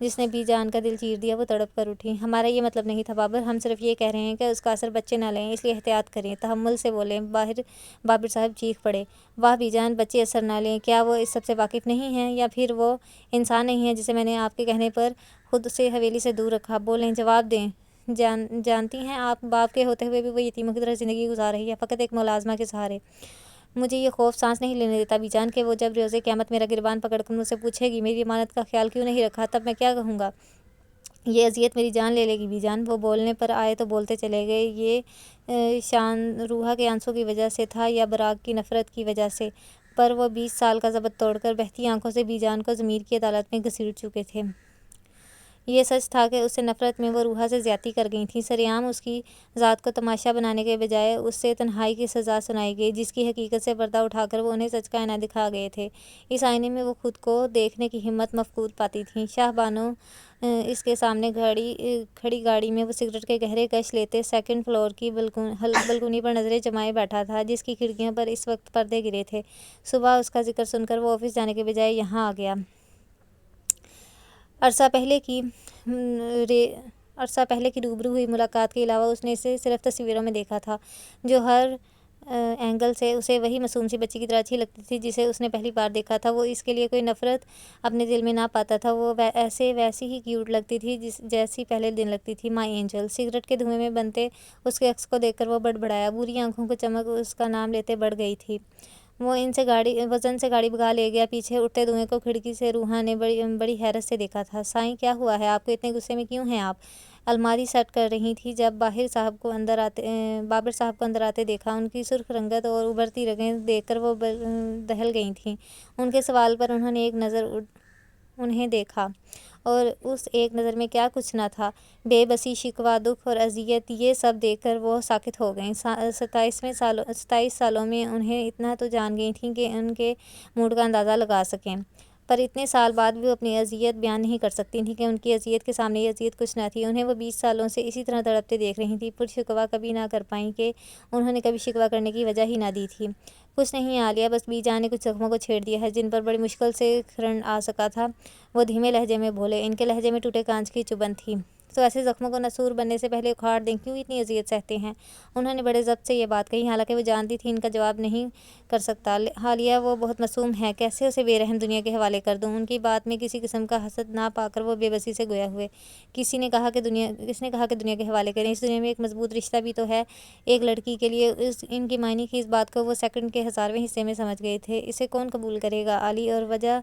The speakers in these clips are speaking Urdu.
جس نے بی جان کا دل چیر دیا وہ تڑپ کر اٹھی۔ ہمارا یہ مطلب نہیں تھا بابر، ہم صرف یہ کہہ رہے ہیں کہ اس کا اثر بچے نہ لیں، اس لیے احتیاط کریں، تحمل سے بولیں۔ بابر صاحب چیخ پڑے، واہ بی جان، بچے اثر نہ لیں، کیا وہ اس سب سے واقف نہیں ہیں، یا پھر وہ انسان نہیں ہے جسے میں نے آپ کے کہنے پر خود سے حویلی سے دور رکھا؟ بولیں، جواب دیں۔ جانتی ہیں آپ، باپ کے ہوتے ہوئے بھی وہ یتیموں کی طرح زندگی گزار رہی ہے، فقط ایک ملازمہ کے سہارے۔ مجھے یہ خوف سانس نہیں لینے دیتا بی جان کہ وہ جب روز قیامت میرا گریبان پکڑ کر مجھ سے پوچھے گی میری امانت کا خیال کیوں نہیں رکھا، تب میں کیا کہوں گا؟ یہ اذیت میری جان لے گی بی جان۔ وہ بولنے پر آئے تو بولتے چلے گئے۔ یہ شان روحا کے آنسوں کی وجہ سے تھا یا براق کی نفرت کی وجہ سے، پر وہ 20 سال کا ضبط توڑ کر بہتی آنکھوں سے بی جان کو ضمیر کی عدالت میں گھسیٹ چکے تھے۔ یہ سچ تھا کہ اس سے نفرت میں وہ روحا سے زیادتی کر گئی تھیں۔ سرعام اس کی ذات کو تماشا بنانے کے بجائے اسے تنہائی کی سزا سنائی گئی، جس کی حقیقت سے پردہ اٹھا کر وہ انہیں سچ کا آئینہ دکھا گئے تھے۔ اس آئینے میں وہ خود کو دیکھنے کی ہمت مفقود پاتی تھیں۔ شاہ بانو اس کے سامنے کھڑی گاڑی میں وہ سگریٹ کے گہرے کش لیتے سیکنڈ فلور کی بلکونی پر نظریں جمائے بیٹھا تھا، جس کی کھڑکیوں پر اس وقت پردے گرے تھے۔ صبح اس کا ذکر سن کر وہ آفس جانے کے بجائے یہاں آ گیا۔ عرصہ پہلے کی روبرو ہوئی ملاقات کے علاوہ اس نے اسے صرف تصویروں میں دیکھا تھا، جو ہر اینگل سے اسے وہی معصوم سی بچی کی طرح اچھی لگتی تھی جسے اس نے پہلی بار دیکھا تھا۔ وہ اس کے لیے کوئی نفرت اپنے دل میں نہ پاتا تھا، وہ ویسی ہی کیوٹ لگتی تھی جیسی پہلے دن لگتی تھی، مائی اینجل۔ سگریٹ کے دھوئیں میں بنتے اس کے عکس کو دیکھ کر وہ بڑبڑایا، بری آنکھوں کی چمک اس کا نام لیتے بڑھ گئی تھی۔ وہ وزن سے گاڑی بھگا لے گیا۔ پیچھے اٹھتے دھوئیں کو کھڑکی سے روحا نے بڑی حیرت سے دیکھا تھا۔ سائیں، کیا ہوا ہے آپ کو؟ اتنے غصے میں کیوں ہیں آپ؟ الماری سیٹ کر رہی تھی جب بابر صاحب کو اندر آتے دیکھا۔ ان کی سرخ رنگت اور ابھرتی رگیں دیکھ کر وہ دہل گئی تھیں۔ ان کے سوال پر انہوں نے ایک نظر انہیں دیکھا، اور اس ایک نظر میں کیا کچھ نہ تھا، بے بسی، شکوہ، دکھ اور اذیت۔ یہ سب دیکھ کر وہ ساکت ہو گئیں۔ 27 سالوں میں انہیں اتنا تو جان گئی تھیں کہ ان کے موڈ کا اندازہ لگا سکیں، پر اتنے سال بعد بھی وہ اپنی اذیت بیان نہیں کر سکتی تھیں کہ ان کی اذیت کے سامنے یہ اذیت کچھ نہ تھی۔ انہیں وہ 20 سالوں سے اسی طرح تڑپتے دیکھ رہی تھیں، پرشکوہ کبھی نہ کر پائیں کہ انہوں نے کبھی شکوہ کرنے کی وجہ ہی نہ دی تھی۔ کچھ نہیں عالیہ، بس بی جان نے کچھ زخموں کو چھیڑ دیا ہے جن پر بڑی مشکل سے کھرن آ سکا تھا، وہ دھیمے لہجے میں بولے۔ ان کے لہجے میں ٹوٹے کانچ کی چبھن تھی۔ تو ایسے زخموں کو نسور بننے سے پہلے اکھاڑ دیں، کیوں اتنی اذیت سہتے ہیں؟ انہوں نے بڑے ضبط سے یہ بات کہی، حالانکہ وہ جانتی تھی ان کا جواب نہیں کر سکتا۔ عالیہ، وہ بہت معصوم ہے، کیسے اسے بے رحم دنیا کے حوالے کر دوں؟ ان کی بات میں کسی قسم کا حسد نہ پا کر وہ بے بسی سے گویا ہوئے۔ کس نے کہا کہ دنیا کے حوالے کریں؟ اس دنیا میں ایک مضبوط رشتہ بھی تو ہے ایک لڑکی کے لیے۔ ان کی معنی کی اس بات کو وہ سیکنڈ کے 1000ویں حصے میں سمجھ گئے تھے۔ اسے کون قبول کرے گا علی، اور وجہ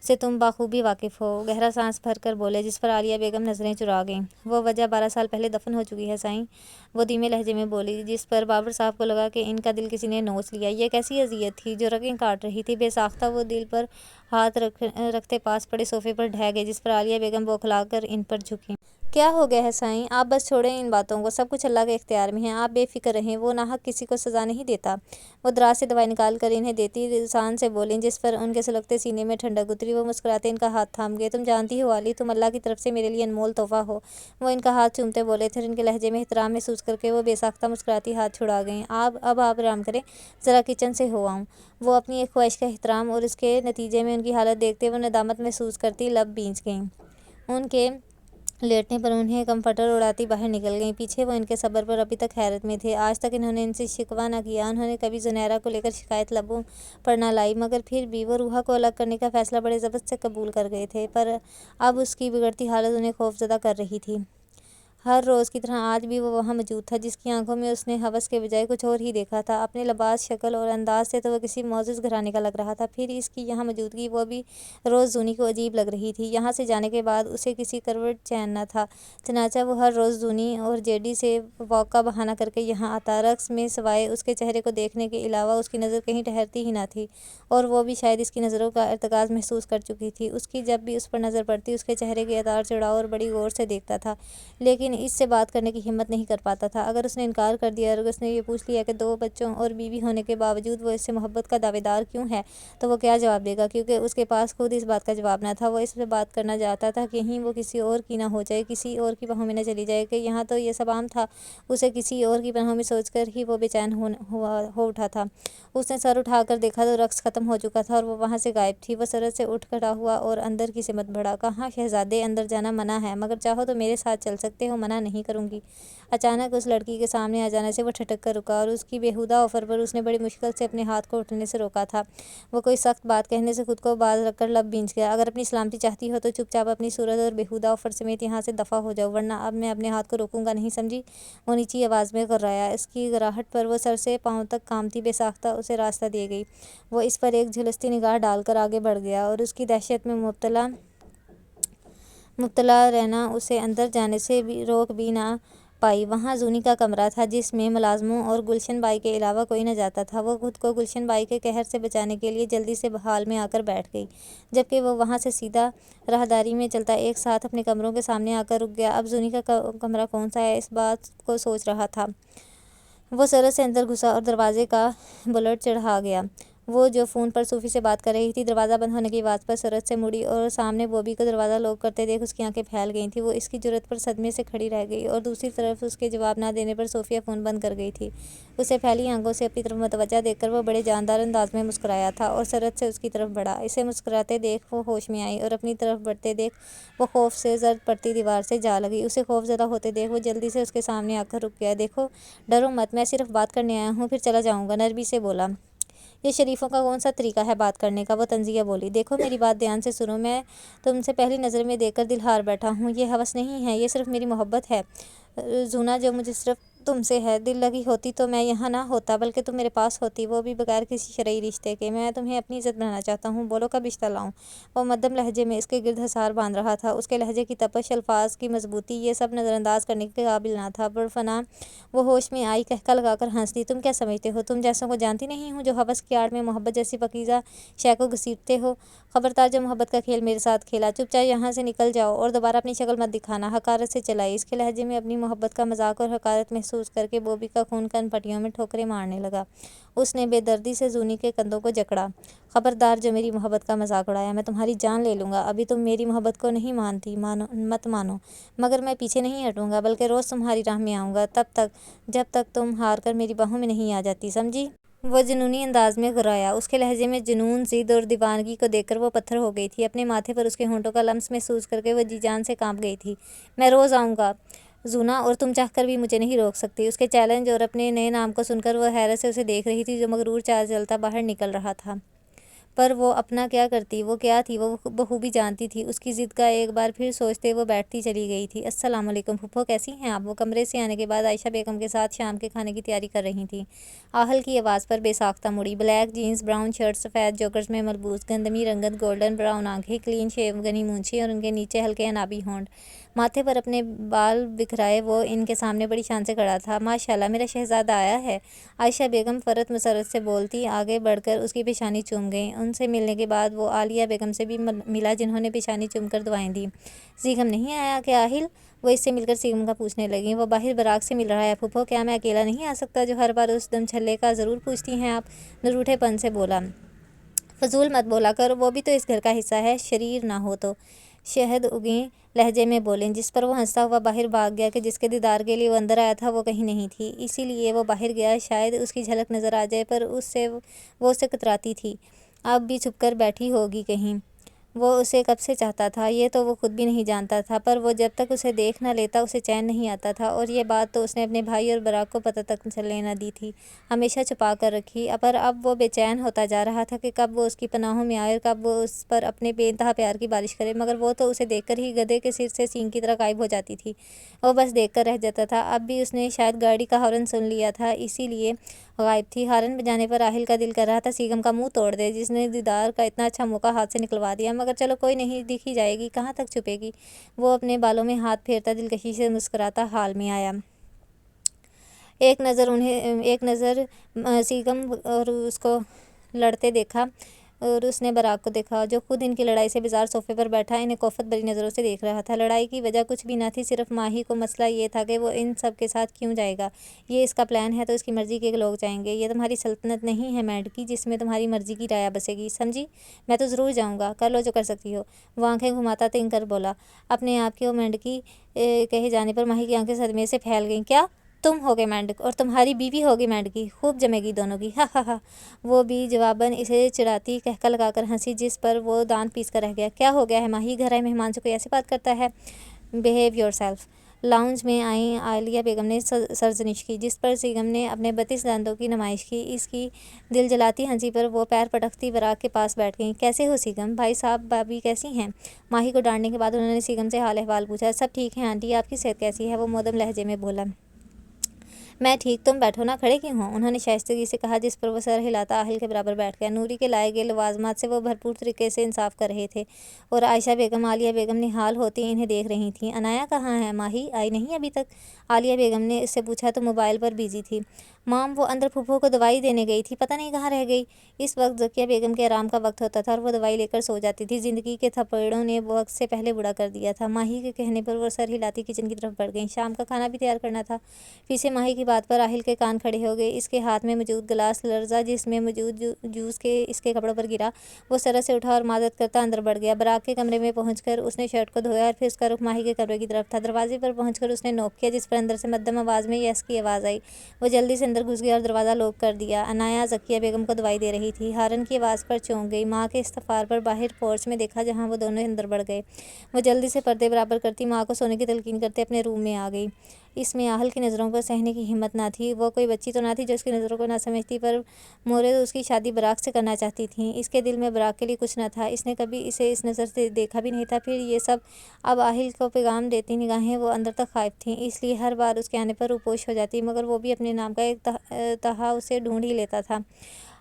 سے تم بخوبی واقف ہو۔ گہرا سانس بھر کر بولے، جس پر عالیہ بیگم نظریں چرا گئیں۔ وہ وجہ 12 سال پہلے دفن ہو چکی ہے سائیں، وہ دھیمے لہجے میں بولی، جس پر بابر صاحب کو لگا کہ ان کا دل کسی نے نوچ لیا۔ یہ کیسی اذیت تھی جو رگیں کاٹ رہی تھی؟ بے ساختہ وہ دل پر ہاتھ رکھتے پاس پڑے صوفے پر ڈھہ گئے، جس پر عالیہ بیگم بوکھلا کر ان پر جھکیں۔ کیا ہو گیا ہے سائیں؟ آپ بس چھوڑیں ان باتوں کو، سب کچھ اللہ کے اختیار میں ہے، آپ بے فکر رہیں، وہ ناحق کسی کو سزا نہیں دیتا۔ وہ دراز سے دوائی نکال کر انہیں دیتی شان سے بولیں، جس پر ان کے سلگتے سینے میں ٹھنڈک اتری۔ وہ مسکراتے ان کا ہاتھ تھام گئے۔ تم جانتی ہو علی، تم اللہ کی طرف سے میرے لیے انمول تحفہ ہو۔ وہ ان کا ہاتھ چومتے بولے، پھر ان کے لہجے میں احترام محسوس کر کے وہ بے ساختہ مسکراتی ہاتھ چھڑا گئیں۔ اب آپ آرام کریں، ذرا کچن سے ہو آؤں۔ وہ اپنی ایک خواہش کا احترام اور اس کے نتیجے میں ان کی حالت دیکھتے وہ ندامت محسوس کرتی لب بھیج گئیں۔ ان کے لیٹنے پر انہیں کمفرٹر اڑاتی باہر نکل گئیں۔ پیچھے وہ ان کے صبر پر ابھی تک حیرت میں تھے۔ آج تک انہوں نے ان سے شکوہ نہ کیا، انہوں نے کبھی زنیرہ کو لے کر شکایت لبوں پر نہ لائی، مگر پھر بھی وہ روحا کو الگ کرنے کا فیصلہ بڑے ضبط سے قبول کر گئے تھے۔ پر اب اس کی بگڑتی حالت انہیں خوفزدہ کر رہی تھی۔ ہر روز کی طرح آج بھی وہ وہاں موجود تھا، جس کی آنکھوں میں اس نے ہوس کے بجائے کچھ اور ہی دیکھا تھا۔ اپنے لباس، شکل اور انداز سے تو وہ کسی معزز گھرانے کا لگ رہا تھا، پھر اس کی یہاں موجودگی وہ بھی روز زونی کو عجیب لگ رہی تھی۔ یہاں سے جانے کے بعد اسے کسی کروٹ چین نہ تھا، چنانچہ وہ ہر روز زونی اور جیڈی سے واک کا بہانہ کر کے یہاں آتا۔ رقص میں سوائے اس کے چہرے کو دیکھنے کے علاوہ اس کی نظر کہیں ٹھہرتی ہی نہ تھی، اور وہ بھی شاید اس کی نظروں کا ارتکاز محسوس کر چکی تھی۔ اس کی جب بھی اس پر نظر پڑتی، اس کے چہرے کے اتار چڑھاؤ اور بڑی غور سے دیکھتا تھا، لیکن لیکن اس سے بات کرنے کی ہمت نہیں کر پاتا تھا۔ اگر اس نے انکار کر دیا اور اس نے یہ پوچھ لیا کہ 2 بچوں اور بیوی ہونے کے باوجود وہ اس سے محبت کا دعوے دار کیوں ہے، تو وہ کیا جواب دے گا؟ کیونکہ اس کے پاس خود اس بات کا جواب نہ تھا۔ وہ اس سے بات کرنا چاہتا تھا، کہیں وہ کسی اور کی نہ ہو جائے، کسی اور کی باہوں میں نہ چلی جائے، کہ یہاں تو یہ سب عام تھا، اسے کسی اور کی باہوں میں سوچ کر ہی وہ بے چین ہو اٹھا تھا۔ اس نے سر اٹھا کر دیکھا تو رقص ختم ہو چکا تھا اور وہ وہاں سے غائب تھی۔ وہ سرد سے اٹھ کھڑا ہوا اور اندر کی سمت بڑھا۔ کہا، شہزادے، اندر جانا منع ہے، مگر چاہو تو میرے ساتھ چل سکتے ہو، منع نہیں کروں گی۔ اچانک اس لڑکی کے سامنے آ جانے سے وہ ٹھٹک کر رکا اور اس کی بےہودہ آفر پر اس نے بڑی مشکل سے اپنے ہاتھ کو اٹھنے سے روکا تھا۔ وہ کوئی سخت بات کہنے سے خود کو باز رکھ کر لب بھینچ گیا۔ اگر اپنی سلامتی چاہتی ہو تو چپ چاپ اپنی صورت اور بےہودہ آفر سمیت یہاں سے دفع ہو جاؤ، ورنہ اب میں اپنے ہاتھ کو روکوں گا نہیں، سمجھی؟ وہ نیچی آواز میں گرایا۔ اس کی گراہٹ پر وہ سر سے پاؤں تک کانپتی بے ساختہ اسے راستہ دے گئی۔ وہ اس پر ایک جھلستی نگاہ ڈال کر آگے بڑھ گیا اور اس کی دہشت میں مبتلا رہنا اسے اندر جانے سے روک بھی نہ پائی۔ وہاں زونی کا کمرہ تھا، جس میں ملازموں اور گلشن بائی کے علاوہ کوئی نہ جاتا تھا۔ وہ خود کو گلشن بائی کے قہر سے بچانے کے لیے جلدی سے ہال میں آ کر بیٹھ گئی، جبکہ وہ وہاں سے سیدھا راہداری میں چلتا ایک ساتھ اپنے کمروں کے سامنے آ کر رک گیا۔ اب زونی کا کمرہ کون سا ہے، اس بات کو سوچ رہا تھا۔ وہ سرد سے اندر گھسا اور دروازے کا بلٹ چڑھا گیا۔ وہ جو فون پر صوفی سے بات کر رہی تھی، دروازہ بند ہونے کی آواز پر سرد سے مڑی اور سامنے بوبی کو دروازہ لاک کرتے دیکھ اس کی آنکھیں پھیل گئی تھیں۔ وہ اس کی جرأت پر صدمے سے کھڑی رہ گئی اور دوسری طرف اس کے جواب نہ دینے پر صوفیہ فون بند کر گئی تھی۔ اسے پھیلی آنکھوں سے اپنی طرف متوجہ دیکھ کر وہ بڑے جاندار انداز میں مسکرایا تھا اور سرد سے اس کی طرف بڑھا۔ اسے مسکراتے دیکھ وہ ہوش میں آئی اور اپنی طرف بڑھتے دیکھ وہ خوف سے زرد پڑتی دیوار سے جا لگی۔ اسے خوف زدہ ہوتے دیکھ وہ جلدی سے اس کے سامنے آ کر رک گیا۔ دیکھو، ڈرو مت، میں صرف بات کرنے آیا ہوں، پھر چلا جاؤں گا، نرمی سے بولا۔ یہ شریفوں کا کون سا طریقہ ہے بات کرنے کا؟ وہ طنزیہ بولی۔ دیکھو، میری بات دھیان سے سنو، میں تم سے پہلی نظر میں دیکھ کر دل ہار بیٹھا ہوں۔ یہ ہوس نہیں ہے، یہ صرف میری محبت ہے، زونا، جو مجھے صرف تم سے ہے۔ دل لگی ہوتی تو میں یہاں نہ ہوتا، بلکہ تم میرے پاس ہوتی، وہ بھی بغیر کسی شرعی رشتے کے۔ میں تمہیں اپنی عزت بنانا چاہتا ہوں، بولو کب رشتہ لاؤں؟ وہ مدھم لہجے میں اس کے گرد حصار باندھ رہا تھا۔ اس کے لہجے کی تپش، الفاظ کی مضبوطی، یہ سب نظر انداز کرنے کے قابل نہ تھا۔ بڑفنا وہ ہوش میں آئی، قہقہ لگا کر ہنس دی۔ تم کیا سمجھتے ہو، تم جیسوں کو جانتی نہیں ہوں، جو ہوس کی آڑ میں محبت جیسی پاکیزہ شے کو گھسیٹتے ہو؟ خبردار، جو محبت کا کھیل میرے ساتھ کھیلا، چپ چاپ یہاں سے نکل جاؤ اور دوبارہ اپنی شکل مت دکھانا، حقارت سے چلائی۔ اس کے لہجے میں اپنی محبت کا مذاق اور حقارت محسوس کر کے بوبی کا خون کن پٹیوں میں ٹھوکریں مارنے لگا۔ اس نے بے دردی سے زونی کے کندھوں کو جکڑا۔ خبردار، جو میری محبت کا مذاق اڑایا، میں تمہاری جان لے لوں گا۔ ابھی تم میری محبت کو نہیں مانتی، مت مانو، مگر میں پیچھے نہیں ہٹوں گا، بلکہ روز تمہاری راہ میں آؤں گا، جب تک تم ہار کر میری باہوں میں نہیں آ جاتی، سمجھی؟ وہ جنونی انداز میں گرایا۔ اس کے لہجے میں جنون، ضد اور دیوانگی کو دیکھ کر وہ پتھر ہو گئی تھی۔ اپنے ماتھے پر اس کے ہونٹوں کا لمس محسوس کر کے وہ جی جان سے کانپ گئی تھی۔ میں روز آؤں گا، زونا، اور تم چاہ کر بھی مجھے نہیں روک سکتی۔ اس کے چیلنج اور اپنے نئے نام کو سن کر وہ حیرت سے اسے دیکھ رہی تھی، جو مغرور چال چلتا باہر نکل رہا تھا۔ پر وہ اپنا کیا کرتی، وہ کیا تھی، وہ بخوبی جانتی تھی۔ اس کی ضد کا ایک بار پھر سوچتے وہ بیٹھتی چلی گئی تھی۔ السلام علیکم پھوپھو، کیسی ہیں آپ؟ وہ کمرے سے آنے کے بعد عائشہ بیگم کے ساتھ شام کے کھانے کی تیاری کر رہی تھیں۔ آہل کی آواز پر بے ساختہ مڑی۔ بلیک جینز، براؤن شرٹ، سفید جوگرز میں ملبوس، گندمی رنگت، گولڈن براؤن آنکھیں، کلین شیو، گھنی مونچھیں اور ان کے نیچے ہلکے عنابی ہونٹ، ماتھے پر اپنے بال بکھرائے وہ ان کے سامنے بڑی شان سے کھڑا تھا۔ ماشاءاللہ، میرا شہزادہ آیا ہے، عائشہ بیگم فرط مسرت سے بولتی آگے بڑھ کر اس کی پیشانی چوم گئیں۔ ان سے ملنے کے بعد وہ عالیہ بیگم سے بھی ملا، جنہوں نے پیشانی چوم کر دعائیں دیں۔ سیغم نہیں آیا کیا آہل؟ وہ اس سے مل کر سیغم کا پوچھنے لگیں۔ وہ باہر براق سے مل رہا ہے پھوپھو، کیا میں اکیلا نہیں آ سکتا، جو ہر بار اس دم چھلے کا ضرور پوچھتی ہیں آپ؟ نروٹھے پن سے بولا۔ فضول مت بولا کرو، وہ بھی تو اس گھر کا حصہ ہے، شریر نہ ہو تو، شہد اگیں لہجے میں بولیں، جس پر وہ ہنستا ہوا باہر بھاگ گیا کہ جس کے دیدار کے لیے وہ اندر آیا تھا وہ کہیں نہیں تھی۔ اسی لیے وہ باہر گیا، شاید اس کی جھلک نظر آ جائے، پر وہ اس سے کتراتی تھی۔ اب بھی چھپ کر بیٹھی ہوگی کہیں۔ وہ اسے کب سے چاہتا تھا، یہ تو وہ خود بھی نہیں جانتا تھا، پر وہ جب تک اسے دیکھ نہ لیتا اسے چین نہیں آتا تھا، اور یہ بات تو اس نے اپنے بھائی اور براق کو پتہ تک چلنے نہ دی تھی، ہمیشہ چھپا کر رکھی۔ پر اب وہ بے چین ہوتا جا رہا تھا کہ کب وہ اس کی پناہوں میں آئے اور کب وہ اس پر اپنے بے انتہا پیار کی بارش کرے، مگر وہ تو اسے دیکھ کر ہی گدھے کے سر سے سینگ کی طرح غائب ہو جاتی تھی۔ وہ بس دیکھ کر رہ جاتا تھا۔ اب بھی اس نے شاید گاڑی کا ہارن سن لیا تھا، اسی لیے غائب تھی۔ ہارن بجانے پر آہل کا دل کر رہا تھا سیغم کا منہ توڑ دے، جس نے دیدار کا اتنا اچھا موقع ہاتھ سے نکلوا دیا، مگر چلو کوئی نہیں، دکھ ہی جائے گی، کہاں تک چھپے گی۔ وہ اپنے بالوں میں ہاتھ پھیرتا دلکشی سے مسکراتا ہال میں آیا۔ ایک نظر سیغم اور اس کو لڑتے دیکھا، اور اس نے براق کو دیکھا جو خود ان کی لڑائی سے بیزار صوفے پر بیٹھا انہیں کوفت بری نظروں سے دیکھ رہا تھا۔ لڑائی کی وجہ کچھ بھی نہ تھی، صرف ماہی کو مسئلہ یہ تھا کہ وہ ان سب کے ساتھ کیوں جائے گا۔ یہ اس کا پلان ہے تو اس کی مرضی کے لوگ جائیں گے۔ یہ تمہاری سلطنت نہیں ہے میڈکی جس میں تمہاری مرضی کی رعایا بسے گی، سمجھی؟ میں تو ضرور جاؤں گا، کر لو جو کر سکتی ہو۔ وہ آنکھیں گھماتا تنگ کر بولا۔ اپنے آپ کے میڈکی کہے جانے پر ماہی کی آنکھیں صدمے سے پھیل گئیں۔ کیا تم ہوگے میںڈک اور تمہاری بیوی ہوگی میںڈکی؟ خوب جمے گی دونوں کی، ہا ہا ہا۔ وہ بھی جواباً اسے چڑھاتی کہکا لگا کر ہنسی جس پر وہ دانت پیس کر رہ گیا۔ کیا ہو گیا ہے ماہی؟ گھر آئے مہمان سے کوئی ایسی بات کرتا ہے؟ Behave your self. لاؤنج میں آئیں عالیہ بیگم نے سرزنش کی جس پر سیگم نے اپنے 32 دانتوں کی نمائش کی۔ اس کی دل جلاتی ہنسی پر وہ پیر پٹکتی براق کے پاس بیٹھ گئیں۔ کیسے ہو سیگم؟ بھائی صاحب بھابھی کیسی ہیں؟ ماہی کو ڈانٹنے کے بعد انہوں نے سیگم سے حال احوال پوچھا۔ سب ٹھیک ہے آنٹی، آپ کی صحت کیسی ہے؟ وہ مودم لہجے میں بولا۔ میں ٹھیک، تم بیٹھو نا، کھڑے کیوں ہو؟ انہوں نے شائستگی سے کہا جس پر وہ سر ہلاتا اہل کے برابر بیٹھ گیا۔ نوری کے لائے گئے لوازمات سے وہ بھرپور طریقے سے انصاف کر رہے تھے اور عائشہ بیگم عالیہ بیگم نہال ہوتی انہیں دیکھ رہی تھیں۔ عنایہ کہاں ہے؟ ماہی آئی نہیں ابھی تک؟ عالیہ بیگم نے اس سے پوچھا تو موبائل پر بزی تھی۔ مام وہ اندر پھپھو کو دوائی دینے گئی تھی، پتہ نہیں کہاں رہ گئی۔ اس وقت ذکیہ بیگم کے آرام کا وقت ہوتا تھا اور وہ دوائی لے کر سو جاتی تھی۔ زندگی کے تھپیڑوں نے وقت سے پہلے بوڑھا کر دیا تھا۔ ماہی کے کہنے پر وہ سر ہلاتی کچن کی طرف بڑھ گئیں۔ شام کا کھانا بھی تیار کرنا تھا۔ پیچھے ماہی کی بات پر اہل کے کان کھڑے ہو گئے۔ اس کے ہاتھ میں موجود گلاس لرزا جس میں موجود جوس کے اس کے کپڑوں پر گرا۔ وہ سرت سے اٹھا اور معذرت کرتا اندر بڑھ گیا۔ براق کے کمرے میں پہنچ کر اس نے شرٹ کو دھویا اور پھر اس کا رخ ماہی کے کمرے کی طرف تھا۔ دروازے پر پہنچ کر اس نے نوک کیا جس پر اندر سے مدھم آواز میں یس کی آواز آئی۔ وہ جلدی سے اندر گھس گیا اور دروازہ لاک کر دیا۔ عنایہ ذکیہ بیگم کو دوائی دے رہی تھی۔ ہارن کی آواز پر چونک گئی۔ ماں کے استغفار پر باہر پورچ میں دیکھا جہاں وہ دونوں اندر بڑھ گئے۔ وہ جلدی سے پردے برابر کرتی ماں کو سونے کی تلقین کرتے اپنے روم میں آ گئی۔ اس میں اہل کی نظروں کو سہنے کی ہمت نہ تھی۔ وہ کوئی بچی تو نہ تھی جو اس کی نظروں کو نہ سمجھتی، پر مورد اس کی شادی براق سے کرنا چاہتی تھیں۔ اس کے دل میں براق کے لیے کچھ نہ تھا۔ اس نے کبھی اسے اس نظر سے دیکھا بھی نہیں تھا۔ پھر یہ سب اب اہل کو پیغام دیتی نگاہیں وہ اندر تک غائب تھیں، اس لیے ہر بار اس کے آنے پر روپوش ہو جاتی، مگر وہ بھی اپنے نام کا ایک تہا اسے ڈھونڈ ہی لیتا تھا۔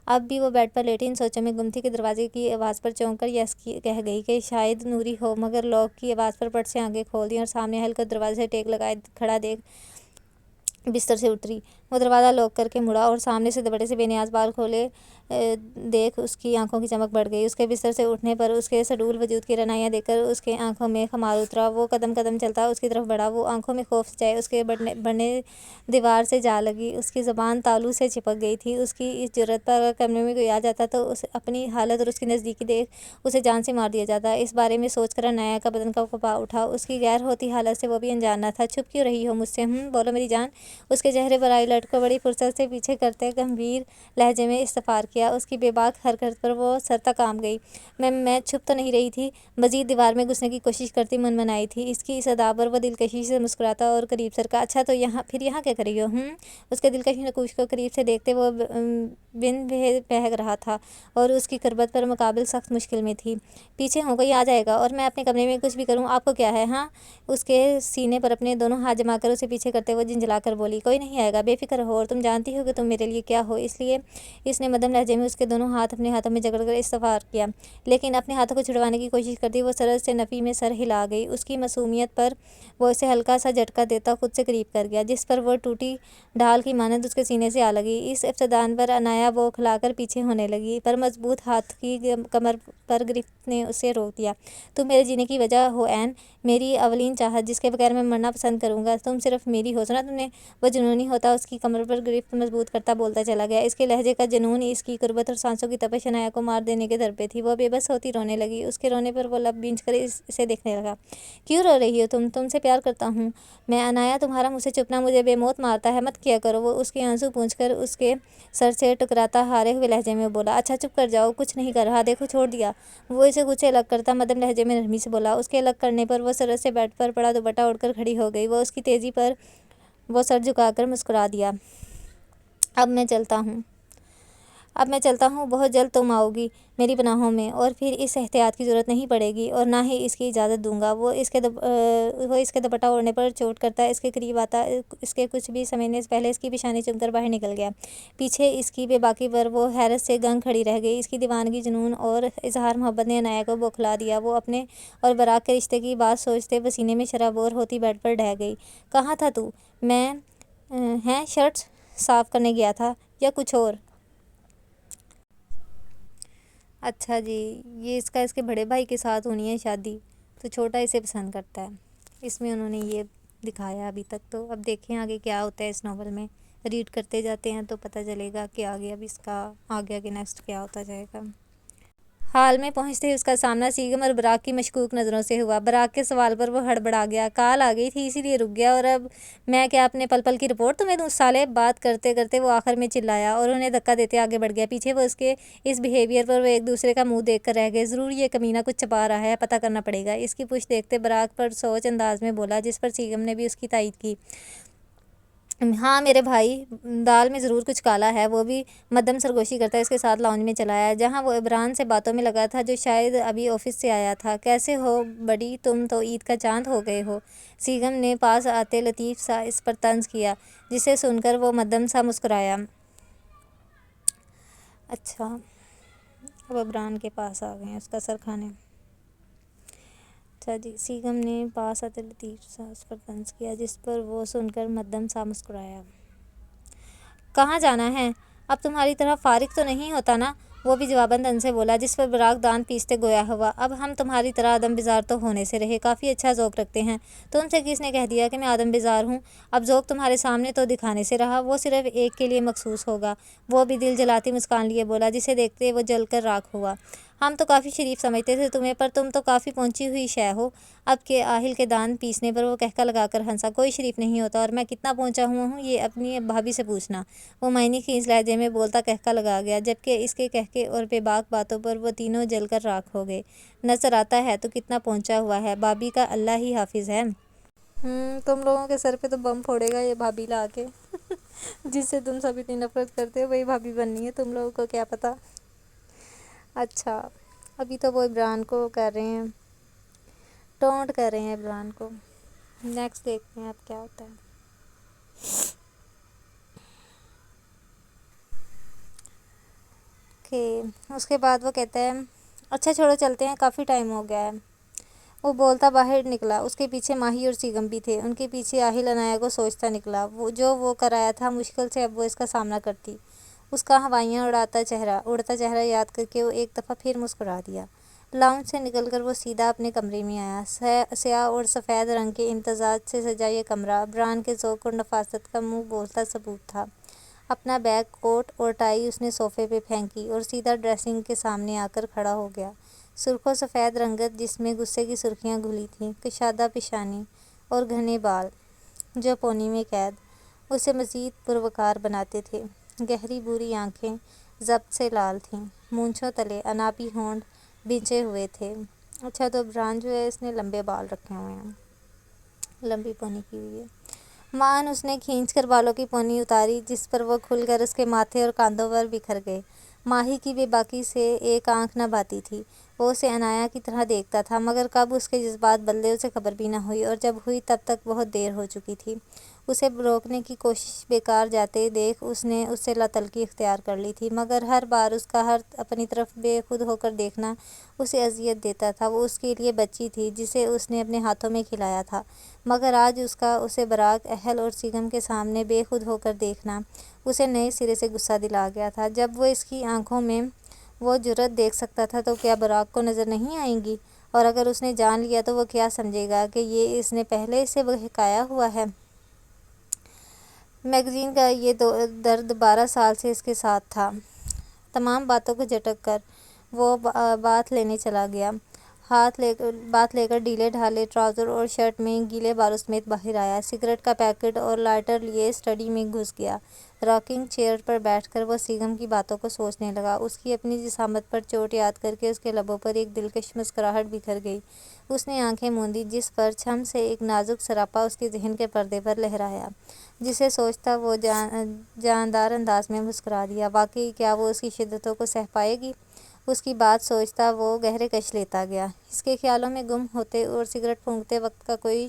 اب بھی وہ بیڈ پر لیٹی ان سوچوں میں گم تھی کہ دروازے کی آواز پر چونک کر یس کہہ گئی کہ شاید نوری ہو، مگر لاک کی آواز پر پٹ سے آنکھیں کھول دیں اور سامنے اہل کو دروازے سے ٹیک لگائے کھڑا دیکھ بستر سے اتری۔ وہ دروازہ لاک کر کے مڑا اور سامنے سے دوپٹے سے بے نیاز بال کھولے دیکھ اس کی آنکھوں کی چمک بڑھ گئی۔ اس کے بستر سے اٹھنے پر اس کے سڈول وجود کی رعنائیاں دیکھ کر اس کے آنکھوں میں خمار اترا۔ وہ قدم قدم چلتا اس کی طرف بڑھا۔ وہ آنکھوں میں خوف سجائے اس کے بڑھنے دیوار سے جا لگی۔ اس کی زبان تالو سے چپک گئی تھی۔ اس کی اس جرأت پر اگر کمرے میں کوئی آ جاتا تو اپنی حالت اور اس کی نزدیکی دیکھ اسے جان سے مار دیا جاتا۔ اس بارے میں سوچ کر عنایہ کا بدن کانپ اٹھا۔ اس کی غیر ہوتی حالت سے وہ بھی انجان نہ تھا۔ چھپ کیوں رہی ہو مجھ سے؟ بولو میری جان۔ اس کے چہرے پر آئی لٹ کو بڑی فرصت سے پیچھے کرتے گمبھیر لہجے میں استفسار کیا۔ اس کی بے باک حرکت پر وہ سر تک کانپ گئی۔ میں چھپ تو نہیں رہی تھی، مزید دیوار میں گھسنے کی کوشش کرتی منمنائی تھی۔ اس کی اس ادا پر وہ دلکشی سے مسکراتا اور قریب سرکا۔ اچھا تو پھر یہاں کیا کر رہی ہو؟ اس کے دلکش نقوش کو قریب سے دیکھتے وہ بن بہک رہا تھا اور اس کی قربت پر مقابل سخت مشکل میں تھی۔ پیچھے ہوں کوئی آ جائے گا اور میں اپنے کمرے میں کچھ بھی کروں آپ کو کیا ہے؟ اس کے سینے پر اپنے دونوں ہاتھ جما کر اسے پیچھے کرتے وہ جھنجھلا کر بولی۔ کوئی نہیں آئے گا، بے فکر ہو، اور تم جانتی ہو کہ تم میرے لیے کیا ہو، اس لیے اس نے مدھم لہجے میں اس کے دونوں ہاتھ اپنے ہاتھوں میں جکڑ کر استفسار کیا، لیکن اپنے ہاتھوں کو چھڑوانے کی کوشش کرتی وہ سرت سے نفی میں سر ہلا گئی۔ اس کی معصومیت پر وہ اسے ہلکا سا جھٹکا دیتا خود سے قریب کر گیا، جس پر وہ ٹوٹی ڈھال کی مانند اس کے سینے سے آ لگی۔ اس افتادن پر عنایہ بوکھلا کر پیچھے ہونے لگی، پر مضبوط ہاتھ کی کمر پر گرفت نے اسے روک دیا۔ تم میرے جینے کی وجہ ہو این، میری اولین چاہت جس کے بغیر میں مرنا پسند کروں گا، تم صرف میری ہو، سنا تم نے؟ وہ جنونی ہوتا اس کی کمر پر گرفت مضبوط کرتا بولتا چلا گیا۔ اس کے لہجے کا جنون، اس کی قربت اور سانسوں کی تپش عنایہ کو مار دینے کے در پہ تھی۔ وہ بے بس ہوتی رونے لگی۔ اس کے رونے پر وہ لب بھینچ کر اسے دیکھنے لگا۔ کیوں رو رہی ہو تم سے پیار کرتا ہوں میں عنایہ، تمہارا مجھ سے چھپنا مجھے بے موت مارتا ہے، مت کیا کرو۔ وہ اس کے آنسو پونچھ کر اس کے سر سے ٹکراتا ہارے ہوئے لہجے میں بولا۔ اچھا چپ کر جاؤ، کچھ نہیں کر رہا، دیکھو چھوڑ دیا۔ وہ اسے خود سے الگ کرتا مدھم لہجے میں نرمی سے بولا۔ اس کے الگ کرنے پر وہ سرت سے بیڈ پر پڑا دوپٹہ اوڑھ کر کھڑی ہو گئی۔ وہ اس کی تیزی پر وہ سر جھکا کر مسکرا دیا۔ اب میں چلتا ہوں، بہت جلد تم آؤ گی میری پناہوں میں اور پھر اس احتیاط کی ضرورت نہیں پڑے گی اور نہ ہی اس کی اجازت دوں گا۔ وہ اس کے دوپٹہ اوڑھنے پر چوٹ کرتا اس کے قریب آتا اس کے کچھ بھی سمجھنے سے پہلے اس کی پیشانی چوم کر باہر نکل گیا۔ پیچھے اس کی بے باکی پر وہ حیرت سے گنگ کھڑی رہ گئی۔ اس کی دیوانگی، جنون اور اظہار محبت نے عنایہ کو بوکھلا دیا۔ وہ اپنے اور براق کے رشتے کی بات سوچتے پسینے میں شرابور ہوتی بیڈ پر ڈھہ گئی۔ کہاں تھا تو؟ میں شرٹس صاف کرنے گیا تھا یا کچھ اور؟ اچھا جی، یہ اس کے بڑے بھائی کے ساتھ ہونی ہے شادی، تو چھوٹا اسے پسند کرتا ہے، اس میں انہوں نے یہ دکھایا ابھی تک۔ تو اب دیکھیں آگے کیا ہوتا ہے اس ناول میں، ریڈ کرتے جاتے ہیں تو پتہ چلے گا کہ آگے اب اس کا آگے نیکسٹ کیا ہوتا جائے گا۔ حال میں پہنچتے ہی اس کا سامنا سیگم اور براق کی مشکوک نظروں سے ہوا۔ براق کے سوال پر وہ ہڑبڑا گیا۔ کال آ گئی تھی اسی لیے رک گیا، اور اب میں کیا اپنے پل پل کی رپورٹ تمہیں دوں؟ سالے، بات کرتے کرتے وہ آخر میں چلایا اور انہیں دھکا دیتے آگے بڑھ گیا۔ پیچھے وہ اس کے اس بیہیویئر پر وہ ایک دوسرے کا منہ دیکھ کر رہ گئے۔ ضرور یہ کمینہ کچھ چھپا رہا ہے، پتہ کرنا پڑے گا۔ اس کی پشت دیکھتے براق پر سوچ انداز میں بولا، جس پر سیگم نے بھی اس کی تائید کی۔ ہاں میرے بھائی، دال میں ضرور کچھ کالا ہے۔ وہ بھی مدھم سرگوشی کرتا اس کے ساتھ لاؤنج میں چلا آیا، جہاں وہ عبران سے باتوں میں لگا تھا، جو شاید ابھی آفس سے آیا تھا۔ کیسے ہو بڈی، تم تو عید کا چاند ہو گئے ہو۔ سیگم نے پاس آتے لطیف سا اس پر طنز کیا، جسے سن کر وہ مدھم سا مسکرایا۔ اچھا، اب عبران کے پاس آ گئے ہیں اس کا سر کھانے۔ اچھا جی، سیگم نے پاس آتے لطیف سا اس پر طنز کیا، جس پر وہ سن کر مدھم سا مسکرایا۔ کہاں جانا ہے؟ اب تمہاری طرح فارغ تو نہیں ہوتا نا؟ وہ بھی جواباً طنز سے بولا، جس پر براق دانت پیستے گویا ہوا۔ اب ہم تمہاری طرح عدم بیزار تو ہونے سے رہے، کافی اچھا ذوق رکھتے ہیں۔ تم سے کس نے کہہ دیا کہ میں عدم بیزار ہوں؟ اب ذوق تمہارے سامنے تو دکھانے سے رہا، وہ صرف ایک کے لیے مخصوص ہوگا۔ وہ بھی دل جلاتی مسکان لیے بولا، جسے دیکھتے وہ جل کر راکھ ہوا۔ ہم تو کافی شریف سمجھتے تھے تمہیں، پر تم تو کافی پہنچی ہوئی شے ہو۔ اب کے آہل کے دانت پیسنے پر وہ کہکا لگا کر ہنسا۔ کوئی شریف نہیں ہوتا، اور میں کتنا پہنچا ہوا ہوں یہ اپنی بھابھی سے پوچھنا۔ وہ معنی خیز لہجے میں بولتا کہکا لگا گیا، جبکہ اس کے کہکے اور بے باک باتوں پر وہ تینوں جل کر راکھ ہو گئے۔ نظر آتا ہے تو کتنا پہنچا ہوا ہے، بھابھی کا اللہ ہی حافظ ہے۔ تم لوگوں کے سر پہ تو بم پھوڑے گا یہ بھابھی لا کے۔ جس سے تم سب اتنی نفرت کرتے ہو وہی بھابھی بننی ہے، تم لوگوں کو کیا پتا۔ اچھا، ابھی تو وہ عبران کو کر رہے ہیں، ٹونٹ کر رہے ہیں عبران کو۔ نیکسٹ دیکھتے ہیں اب کیا ہوتا ہے۔ کہ اس کے بعد وہ کہتا ہے، اچھا چھوڑو چلتے ہیں، کافی ٹائم ہو گیا ہے۔ وہ بولتا باہر نکلا، اس کے پیچھے ماہی اور سیگم بھی تھے، ان کے پیچھے آہل عنایہ کو سوچتا نکلا، جو وہ کر آیا تھا مشکل سے اب وہ اس کا سامنا کرتی۔ اس کا ہوائیاں اڑتا چہرہ یاد کر کے وہ ایک دفعہ پھر مسکرا دیا۔ لاؤنج سے نکل کر وہ سیدھا اپنے کمرے میں آیا۔ سیاہ اور سفید رنگ کے امتزاج سے سجا یہ کمرہ عبران کے ذوق اور نفاست کا منہ بولتا ثبوت تھا۔ اپنا بیگ، کوٹ اور ٹائی اس نے صوفے پہ پھینکی اور سیدھا ڈریسنگ کے سامنے آ کر کھڑا ہو گیا۔ سرخ و سفید رنگت جس میں غصے کی سرخیاں گھلی تھیں، کشادہ پیشانی اور گھنے بال جو پونی میں قید اسے مزید پروقار بناتے تھے۔ گہری بھوری آنکھیں ضبط سے لال تھیں، مونچھوں تلے انابی ہونٹ بھینچے ہوئے تھے۔ اچھا تو عبران جو ہے اس نے لمبے بال رکھے ہوئے ہیں، لمبی پونی کی ہوئی ہے۔ مان اس نے کھینچ کر بالوں کی پونی اتاری، جس پر وہ کھل کر اس کے ماتھے اور کاندھوں پر بکھر گئے۔ ماہی کی بے باکی سے ایک آنکھ نہ بھاتی تھی، وہ اسے عنایہ کی طرح دیکھتا تھا، مگر کب اس کے جذبات بدلے اسے خبر بھی نہ ہوئی، اور جب ہوئی تب تک بہت دیر ہو چکی تھی۔ اسے روکنے کی کوشش بیکار جاتے دیکھ اس نے اس سے لاتعلقی اختیار کر لی تھی، مگر ہر بار اس کا اپنی طرف بے خود ہو کر دیکھنا اسے اذیت دیتا تھا۔ وہ اس کے لیے بچی تھی جسے اس نے اپنے ہاتھوں میں کھلایا تھا، مگر آج اس کا اسے براق، اہل اور سیگم کے سامنے بے خود ہو کر دیکھنا اسے نئے سرے سے غصہ دلا گیا تھا۔ جب وہ اس کی آنکھوں میں وہ جرأت دیکھ سکتا تھا تو کیا براق کو نظر نہیں آئیں گی؟ اور اگر اس نے جان لیا تو وہ کیا سمجھے گا کہ یہ اس نے پہلے سے بہکایا ہوا ہے؟ میگزین کا یہ درد 12 سال سے اس کے ساتھ تھا۔ تمام باتوں کو جھٹک کر وہ بات لینے چلا گیا۔ بات لے کر ڈھیلے ڈھالے ٹراؤزر اور شرٹ میں گیلے بالوں سمیت باہر آیا۔ سگریٹ کا پیکٹ اور لائٹر لیے اسٹڈی میں گھس گیا۔ راکنگ چیئر پر بیٹھ کر وہ سیگم کی باتوں کو سوچنے لگا۔ اس کی اپنی جسامت پر چوٹ یاد کر کے اس کے لبوں پر ایک دلکش مسکراہٹ بکھر گئی۔ اس نے آنکھیں موندیں، جس پر چھم سے ایک نازک سراپا اس کے ذہن کے پردے پر لہرایا، جسے سوچتا وہ جاندار انداز میں مسکرا دیا۔ واقعی کیا وہ اس کی شدتوں کو سہہ پائے گی؟ اس کی بات سوچتا وہ گہرے کش لیتا گیا۔ اس کے خیالوں میں گم ہوتے اور سگریٹ پھونکتے وقت کا کوئی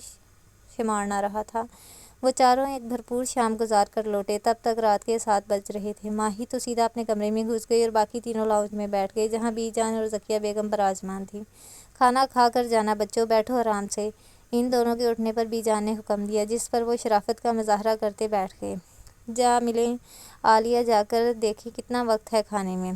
شمار نہ رہا تھا۔ وہ چاروں ایک بھرپور شام گزار کر لوٹے، تب تک رات کے 7 بج رہے تھے۔ ماہی تو سیدھا اپنے کمرے میں گھس گئی اور باقی تینوں لاؤنج میں بیٹھ گئے، جہاں بی جان اور ذکیہ بیگم براجمان تھیں۔ کھانا کھا کر جانا بچوں، بیٹھو آرام سے۔ ان دونوں کے اٹھنے پر بی جان نے حکم دیا، جس پر وہ شرافت کا مظاہرہ کرتے بیٹھ گئے۔ جا ملیں عالیہ، جا کر دیکھیں کتنا وقت ہے کھانے میں۔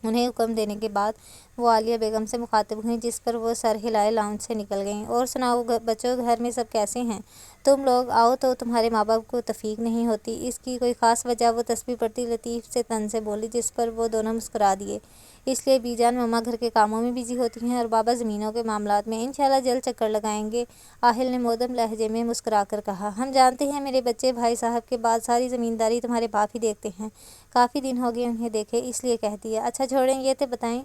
انہیں حکم دینے کے بعد وہ عالیہ بیگم سے مخاطب ہوئیں، جس پر وہ سر ہلائے لاؤنج سے نکل گئیں۔ اور سناؤ بچوں، گھر میں سب کیسے ہیں؟ تم لوگ آؤ تو تمہارے ماں باپ کو تفریق نہیں ہوتی؟ اس کی کوئی خاص وجہ؟ وہ تسبیح پڑھتی لطیف سے طنز سے بولی، جس پر وہ دونوں مسکرا دیے۔ اس لیے بی جان، مما گھر کے کاموں میں بزی ہوتی ہیں اور بابا زمینوں کے معاملات میں۔ انشاءاللہ جلد چکر لگائیں گے، آہل نے مودب لہجے میں مسکرا کر کہا۔ ہم جانتے ہیں میرے بچے، بھائی صاحب کے بعد ساری زمینداری تمہارے باپ ہی دیکھتے ہیں۔ کافی دن ہو گئے انہیں دیکھے، اس لیے کہتی ہے۔ اچھا چھوڑیں، یہ تو بتائیں،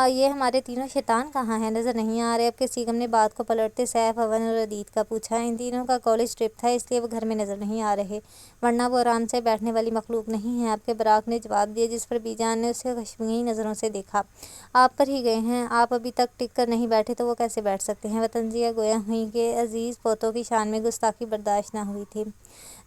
یہ ہمارے تینوں شیطان کہاں ہیں؟ نظر نہیں آ رہے؟ اب کے سیغم نے بات کو پلٹتے سیف، اون اور عدید کا پوچھا۔ ان تینوں کا کالج ٹرپ تھا، اس لیے وہ گھر میں نظر نہیں آ رہے، ورنہ وہ آرام سے بیٹھنے والی مخلوق نہیں ہیں، اب کے براق نے جواب دیا، جس پر بی جان نے اسے خشمگین نظروں سے دیکھا۔ آپ پر ہی گئے ہیں، آپ ابھی تک ٹک کر نہیں بیٹھے تو وہ کیسے بیٹھ سکتے ہیں؟ وہ طنزیہ گویا ہوئیں کہ عزیز پوتوں کی شان میں گستاخی برداشت نہ ہوئی تھی،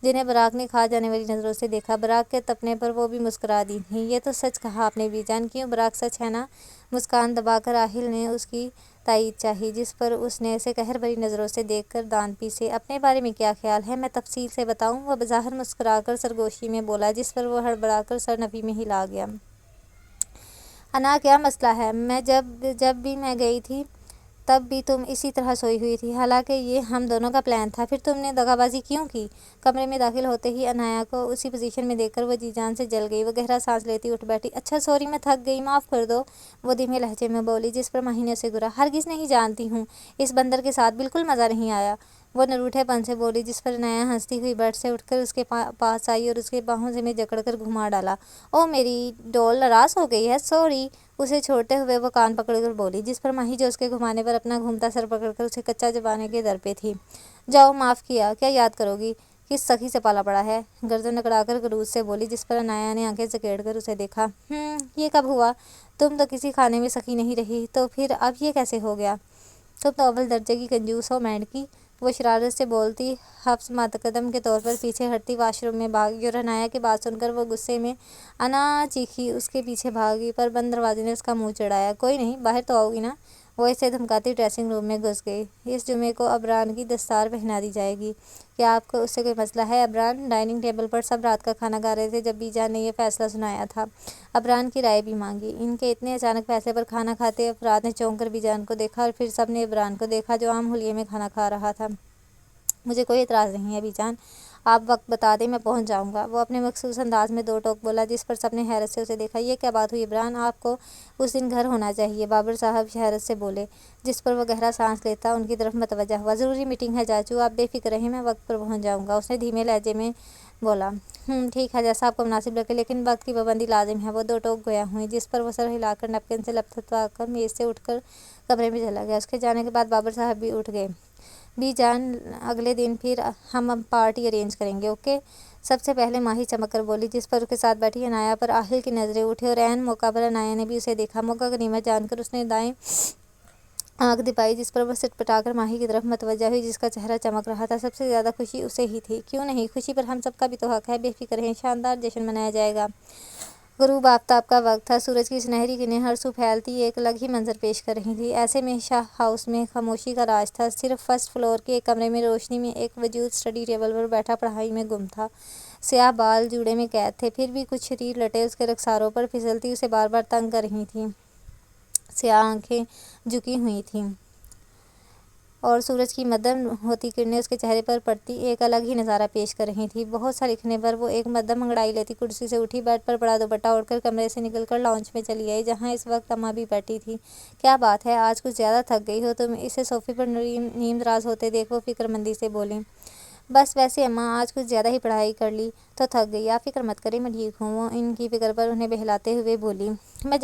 جنہیں براق نے کھا جانے والی نظروں سے دیکھا۔ براق کے تپنے پر وہ بھی مسکرا دی تھیں۔ یہ تو سچ کہا آپ نے بی جان۔ کیوں براق، سچ ہے نا؟ مسکان دبا کر آہل نے اس کی تائید چاہی، جس پر اس نے اسے قہر بھری نظروں سے دیکھ کر دان پیسے۔ اپنے بارے میں کیا خیال ہے؟ میں تفصیل سے بتاؤں؟ وہ بظاہر مسکرا کر سرگوشی میں بولا، جس پر وہ ہڑبڑا کر سر نفی میں ہلا گیا۔ انا، کیا مسئلہ ہے؟ جب بھی میں گئی تھی تب بھی تم اسی طرح سوئی ہوئی تھی، حالانکہ یہ ہم دونوں کا پلان تھا، پھر تم نے دغا بازی کیوں کی؟ کمرے میں داخل ہوتے ہی عنایا کو اسی پوزیشن میں دیکھ کر وہ جی جان سے جل گئی۔ وہ گہرا سانس لیتی اٹھ بیٹھی۔ اچھا سوری، میں تھک گئی، معاف کر دو، وہ دھیمے لہجے میں بولی، جس پر ماہی نے اسے گھورا۔ ہرگز نہیں، جانتی ہوں اس بندر کے ساتھ بالکل مزہ نہیں آیا، وہ نروٹھے پن سے بولی، جس پر عنایا ہنستی ہوئی بیڈ سے اٹھ کر اس کے پاس آئی اور اس کے باہوں میں جکڑ کر گھما ڈالا۔ او میری ڈول، ناراض ہو گئی ہے؟ سوری، اسے چھوڑتے ہوئے وہ کان پکڑ کر بولی، جس پر ماہی جو اس کے گھمانے پر اپنا گھومتا سر پکڑ کر اسے کچا چبانے کے در پہ تھی۔ جاؤ، معاف کیا، کیا یاد کرو گی؟ کس سخی سے پالا پڑا ہے؟ گردن اکڑا کر غرور سے بولی، جس پر عنایا نے آنکھیں سکیڑ کر اسے دیکھا۔ یہ کب ہوا؟ تم تو کسی خانے میں سخی نہیں رہی، تو پھر اب یہ کیسے ہو گیا؟ تم تو اول درجے کی کنجوس ہو مینڈکی، وہ شرارت سے بولتی حفظ متقدم کے طور پر پیچھے ہٹتی واش روم میں بھاگی، اور عنایا کی بات سن کر وہ غصے میں انا چیخی اس کے پیچھے بھاگی، پر بند دروازے نے اس کا منہ چڑھایا۔ کوئی نہیں، باہر تو آؤ گی نا؟ وہ اسے دھمکاتی ڈریسنگ روم میں گھس گئی۔ اس جمعے کو ابران کی دستار پہنا دی جائے گی۔ کیا آپ کو اس سے کوئی مسئلہ ہے؟ ابران ڈائننگ ٹیبل پر سب رات کا کھانا کھا رہے تھے جب بی جان نے یہ فیصلہ سنایا تھا۔ ابران کی رائے بھی مانگی۔ ان کے اتنے اچانک فیصلے پر کھانا کھاتے افراد نے چونک کر بی جان کو دیکھا، اور پھر سب نے ابران کو دیکھا، جو عام حلیے میں کھانا کھا رہا تھا۔ مجھے کوئی اعتراض نہیں ہے بی جان، آپ وقت بتا دیں، میں پہنچ جاؤں گا، وہ اپنے مخصوص انداز میں دو ٹوک بولا، جس پر سب نے حیرت سے اسے دیکھا۔ یہ کیا بات ہوئی ابران؟ آپ کو اس دن گھر ہونا چاہیے، بابر صاحب حیرت سے بولے، جس پر وہ گہرا سانس لیتا ان کی طرف متوجہ ہوا۔ ضروری میٹنگ ہے چاچو، آپ بے فکر رہیں، میں وقت پر پہنچ جاؤں گا، اس نے دھیمے لہجے میں بولا۔ ٹھیک ہے، جیسا آپ کو مناسب لگے، لیکن وقت کی پابندی لازم ہے، وہ دو ٹوک گویا ہوئی، جس پر وہ سر ہلا کر نیپکن سے لپٹا کر میز سے اٹھ کر کمرے میں چلا گیا۔ اس کے جانے کے بعد بابر صاحب بھی اٹھ گئے۔ بی جان، اگلے دن پھر ہم پارٹی ارینج کریں گے، اوکے؟ سب سے پہلے ماہی چمک کر بولی، جس پر اس کے ساتھ بیٹھی عنایا پر آہل کی نظریں اٹھی، اور عین موقع پر عنایا نے بھی اسے دیکھا۔ موقع غنیمت جان کر اس نے دائیں آنکھ دبائی، جس پر وہ سٹ پٹا کر ماہی کی طرف متوجہ ہوئی، جس کا چہرہ چمک رہا تھا۔ سب سے زیادہ خوشی اسے ہی تھی۔ کیوں نہیں؟ خوشی پر ہم سب کا بھی تو حق ہے، بے فکر رہیں، شاندار جشن منایا جائے گا۔ غروب آفتاب کا وقت تھا، سورج کی سنہری کرنیں ہر سو پھیلتی ایک الگ ہی منظر پیش کر رہی تھیں۔ ایسے میں شاہ ہاؤس میں خاموشی کا راج تھا۔ صرف فرسٹ فلور کے ایک کمرے میں روشنی میں ایک وجود اسٹڈی ٹیبل پر بیٹھا پڑھائی میں گم تھا۔ سیاہ بال جوڑے میں قید تھے، پھر بھی کچھ ریل لٹیں اس کے رخساروں پر پھسلتی اسے بار بار تنگ کر رہی تھیں۔ سیاہ آنکھیں جھکی ہوئی تھیں، اور سورج کی مدھم ہوتی کرنیں اس کے چہرے پر پڑتی ایک الگ ہی نظارہ پیش کر رہی تھیں۔ بہت سا لکھنے پر وہ ایک مدھم انگڑائی لیتی کرسی سے اٹھی، بیڈ پر پڑا دوپٹہ اوڑھ کر کمرے سے نکل کر لاؤنج میں چلی آئی، جہاں اس وقت اماں بھی بیٹھی تھیں۔ کیا بات ہے، آج کچھ زیادہ تھک گئی ہو تم؟ اسے صوفے پر نیم دراز ہوتے دیکھ وہ فکر مندی سے بولیں۔ بس ویسے اماں، آج کچھ زیادہ ہی پڑھائی کر لی تو تھک گئی، آپ فکر مت کریں، میں ٹھیک ہوں، وہ ان کی فکر پر انہیں بہلاتے ہوئے بولی۔ وہ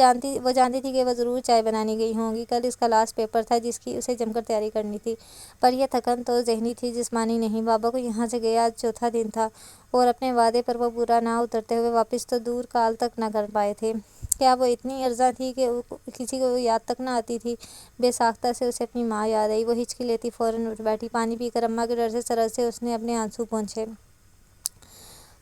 جانتی تھی کہ وہ ضرور چائے بنانے گئی ہوں گی، کل اس کا لاسٹ پیپر تھا جس کی اسے جم کر تیاری کرنی تھی، پر یہ تھکن تو ذہنی تھی، جسمانی نہیں۔ بابا کو یہاں سے گئے آج چوتھا دن تھا، اور اپنے وعدے پر وہ پورا نہ اترتے ہوئے واپس تو دور کال تک نہ کر پائے تھے۔ کیا وہ اتنی ارزاں تھی کہ کسی کو یاد تک نہ آتی تھی؟ بے ساختہ سے اسے اپنی ماں یاد آئی، وہ ہچکی لیتی فوراً اٹھ بیٹھی، پانی پی کر اماں کے ڈر سے سرد سے اس نے اپنے آنسو پونچھے۔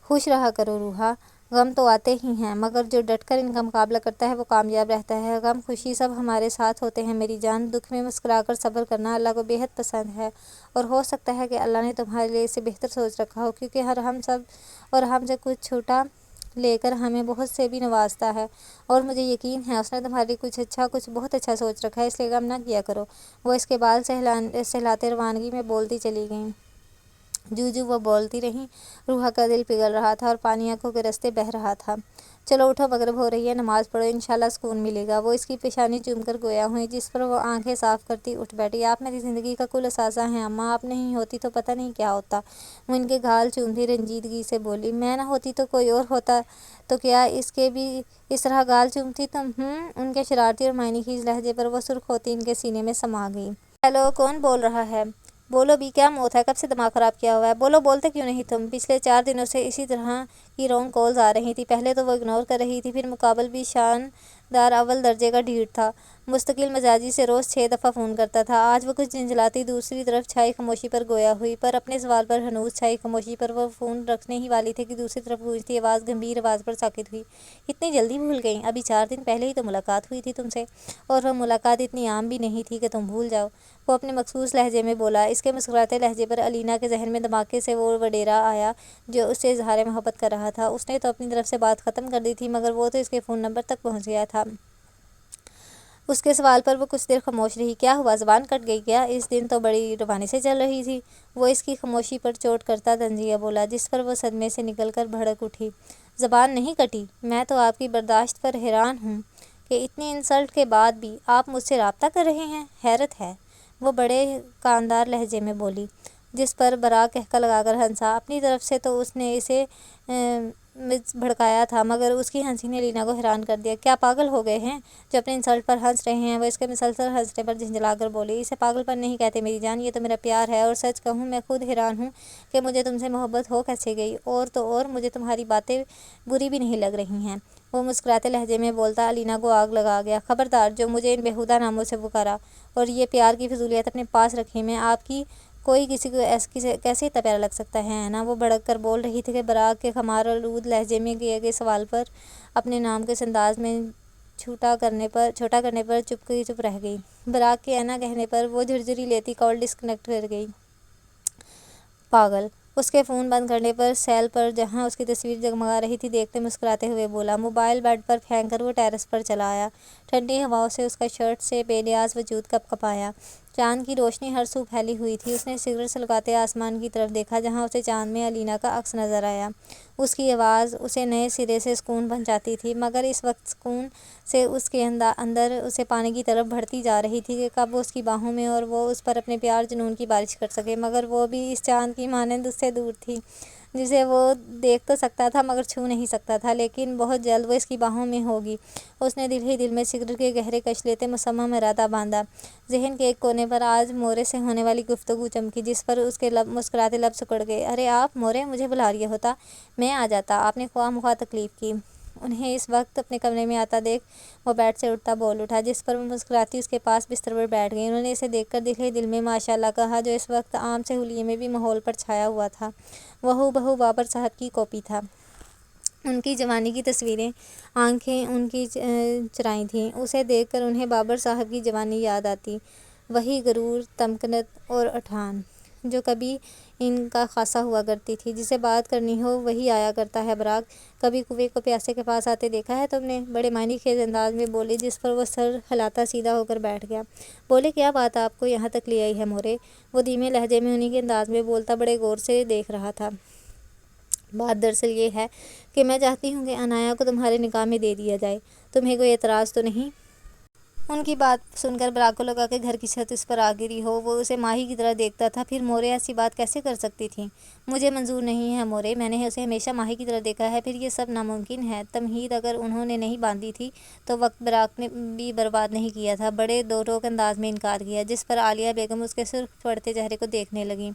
خوش رہا کرو روحا، غم تو آتے ہی ہیں، مگر جو ڈٹ کر ان کا مقابلہ کرتا ہے وہ کامیاب رہتا ہے۔ غم خوشی سب ہمارے ساتھ ہوتے ہیں میری جان، دکھ میں مسکرا کر صبر کرنا اللہ کو بے حد پسند ہے، اور ہو سکتا ہے کہ اللہ نے تمہارے لیے اس سے بہتر سوچ رکھا ہو، کیونکہ ہم سے کچھ چھوٹا لے کر ہمیں بہت سے بھی نوازتا ہے، اور مجھے یقین ہے اس نے تمہارے کچھ بہت اچھا سوچ رکھا ہے، اس لیے غم نہ کیا کرو۔ وہ اس کے بال سہلاتے روانگی میں بولتی چلی گئیں۔ جو وہ بولتی رہیں، روحا کا دل پگھل رہا تھا اور پانی آنکھوں کے راستے بہہ رہا تھا۔ چلو اٹھو، مغرب ہو رہی ہے، نماز پڑھو، انشاءاللہ سکون ملے گا۔ وہ اس کی پیشانی چوم کر گویا ہوئی، جس پر وہ آنکھیں صاف کرتی اٹھ بیٹھی۔ آپ میری زندگی کا کل اثاثہ ہیں اماں، آپ نہیں ہوتی تو پتہ نہیں کیا ہوتا۔ وہ ان کے گال چومتی رنجیدگی سے بولی۔ میں نہ ہوتی تو کوئی اور ہوتا تو کیا اس کے بھی اس طرح گال چومتی تم؟ ان کے شرارتی اور معنی خیز لہجے پر وہ سرخ ہوتی ان کے سینے میں سما گئی۔ ہیلو، کون بول رہا ہے؟ بولو بھی، کیا موت ہے؟ کب سے دماغ خراب کیا ہوا ہے؟ بولو، بولتے کیوں نہیں تم؟ پچھلے 4 دنوں سے اسی طرح کی رونگ کالز آ رہی تھی۔ پہلے تو وہ اگنور کر رہی تھی، پھر مقابل بھی شاندار اول درجے کا ڈھیٹ تھا۔ مستقل مزاجی سے روز 6 دفعہ فون کرتا تھا۔ آج وہ کچھ جھنجھلاتی دوسری طرف چھائی خاموشی پر گویا ہوئی، پر اپنے سوال پر ہنوز چھائی خاموشی پر وہ فون رکھنے ہی والی تھی کہ دوسری طرف گونجتی آواز گمبھیر آواز پر ساکت ہوئی۔ اتنی جلدی بھول گئیں؟ ابھی 4 دن پہلے ہی تو ملاقات ہوئی تھی تم سے، اور وہ ملاقات اتنی عام بھی نہیں تھی کہ تم بھول جاؤ۔ وہ اپنے مخصوص لہجے میں بولا۔ اس کے مسکراتے لہجے پر الینا کے ذہن میں دھماکے سے وہ وڈیرا آیا جو اس سے اظہار محبت کر رہا تھا۔ اس نے تو اپنی طرف سے بات ختم کر دی تھی، مگر وہ تو اس کے فون نمبر تک پہنچ گیا تھا۔ اس کے سوال پر وہ کچھ دیر خاموش رہی۔ کیا ہوا، زبان کٹ گئی کیا؟ اس دن تو بڑی روانی سے چل رہی تھی۔ وہ اس کی خاموشی پر چوٹ کرتا طنزیہ بولا، جس پر وہ صدمے سے نکل کر بھڑک اٹھی۔ زبان نہیں کٹی، میں تو آپ کی برداشت پر حیران ہوں کہ اتنی انسلٹ کے بعد بھی آپ مجھ سے رابطہ کر رہے ہیں، حیرت ہے۔ وہ بڑے کاندار لہجے میں بولی، جس پر براق کہکا لگا کر ہنسا۔ اپنی طرف سے تو اس نے اسے بھڑکایا تھا، مگر اس کی ہنسی نے الینا کو حیران کر دیا۔ کیا پاگل ہو گئے ہیں جو اپنے انسلٹ پر ہنس رہے ہیں؟ وہ اس کے مسلسل ہنسنے پر جھنجھلا کر بولی۔ اسے پاگل پن نہیں کہتے میری جان، یہ تو میرا پیار ہے، اور سچ کہوں میں خود حیران ہوں کہ مجھے تم سے محبت ہو کیسے گئی، اور تو اور مجھے تمہاری باتیں بری بھی نہیں لگ رہی ہیں۔ وہ مسکراتے لہجے میں بولتا الینا کو آگ لگا گیا۔ خبردار جو مجھے ان بیہودہ ناموں سے پکارا اور یہ پیار کی فضولیات اپنے پاس رکھی، میں آپ کی کوئی کسی کو کیسے اتنا پیارا لگ سکتا ہے نا؟ وہ بھڑک کر بول رہی تھی کہ براق کے خمار آلود لہجے میں کیے گئے سوال پر اپنے نام کے اس انداز میں چھوٹا کرنے پر چپ رہ گئی۔ براق کے اینا کہنے پر وہ جھرجھری لیتی کال ڈسکنیکٹ کر گئی۔ پاگل! اس کے فون بند کرنے پر سیل پر جہاں اس کی تصویر جگمگا رہی تھی دیکھتے مسکراتے ہوئے بولا۔ موبائل بیڈ پر پھینک کر وہ ٹیرس پر چلا آیا۔ ٹھنڈی ہواؤں سے اس کا شرٹ سے بے نیاز وجود کپ کپایا۔ چاند کی روشنی ہر سو پھیلی ہوئی تھی۔ اس نے سگریٹ سلگاتے آسمان کی طرف دیکھا، جہاں اسے چاند میں الینا کا عکس نظر آیا۔ اس کی آواز اسے نئے سرے سے سکون پہنچاتی تھی، مگر اس وقت سکون سے اس کے اندر اسے پانی کی طرف بڑھتی جا رہی تھی کہ کب وہ اس کی باہوں میں اور وہ اس پر اپنے پیار جنون کی بارش کر سکے، مگر وہ بھی اس چاند کی مانند اس سے دور تھی، جسے وہ دیکھ تو سکتا تھا مگر چھو نہیں سکتا تھا۔ لیکن بہت جلد وہ اس کی باہوں میں ہوگی۔ اس نے دل ہی دل میں سگریٹ کے گہرے کش لیتے مصمم ارادہ باندھا۔ ذہن کے ایک کونے پر آج مورے سے ہونے والی گفتگو چمکی، جس پر اس کے مسکراتے لب سکڑ گئے۔ ارے آپ مورے، مجھے بلا لیا ہوتا، میں آ جاتا، آپ نے خواہ مخواہ تکلیف کی۔ انہیں اس وقت اپنے کمرے میں آتا دیکھ وہ بیڈ سے اٹھتا بول اٹھا، جس پر وہ مسکراتی اس کے پاس بستر پر بیٹھ گئی۔ انہوں نے اسے دیکھ کر دل ہی دل میں ماشاءاللہ کہا، جو اس وقت عام سے حلیے میں بھی ماحول پر چھایا ہوا تھا۔ وہ ہو بہو بابر صاحب کی کاپی تھا۔ ان کی جوانی کی تصویریں آنکھیں ان کی چرائی تھیں۔ اسے دیکھ کر انہیں بابر صاحب کی جوانی یاد آتی، وہی غرور، تمکنت اور اٹھان جو کبھی ان کا خاصہ ہوا کرتی تھی۔ جسے بات کرنی ہو وہی آیا کرتا ہے۔ براق، کبھی کنویں کو پیاسے کے پاس آتے دیکھا ہے تم نے؟ بڑے معنی خیز انداز میں بولی، جس پر وہ سر ہلاتا سیدھا ہو کر بیٹھ گیا۔ بولے، کیا بات آپ کو یہاں تک لے آئی ہے مورے؟ وہ دھیمے لہجے میں انہی کے انداز میں بولتا بڑے غور سے دیکھ رہا تھا۔ بات دراصل یہ ہے کہ میں چاہتی ہوں کہ عنایا کو تمہارے نکاح میں دے دیا جائے، تمہیں کوئی اعتراض تو نہیں؟ ان کی بات سن کر براق کو لگا کہ گھر کی چھت اس پر آ گری ہو۔ وہ اسے ماہی کی طرح دیکھتا تھا۔ پھر مورے ایسی بات کیسے کر سکتی تھیں؟ مجھے منظور نہیں ہے مورے، میں نے اسے ہمیشہ ماہی کی طرح دیکھا ہے، پھر یہ سب ناممکن ہے۔ تمہید اگر انہوں نے نہیں باندھی تھی تو وقت براق نے بھی برباد نہیں کیا تھا۔ بڑے دو ٹوک انداز میں انکار کیا، جس پر عالیہ بیگم اس کے سرخ پڑتے چہرے کو دیکھنے لگیں۔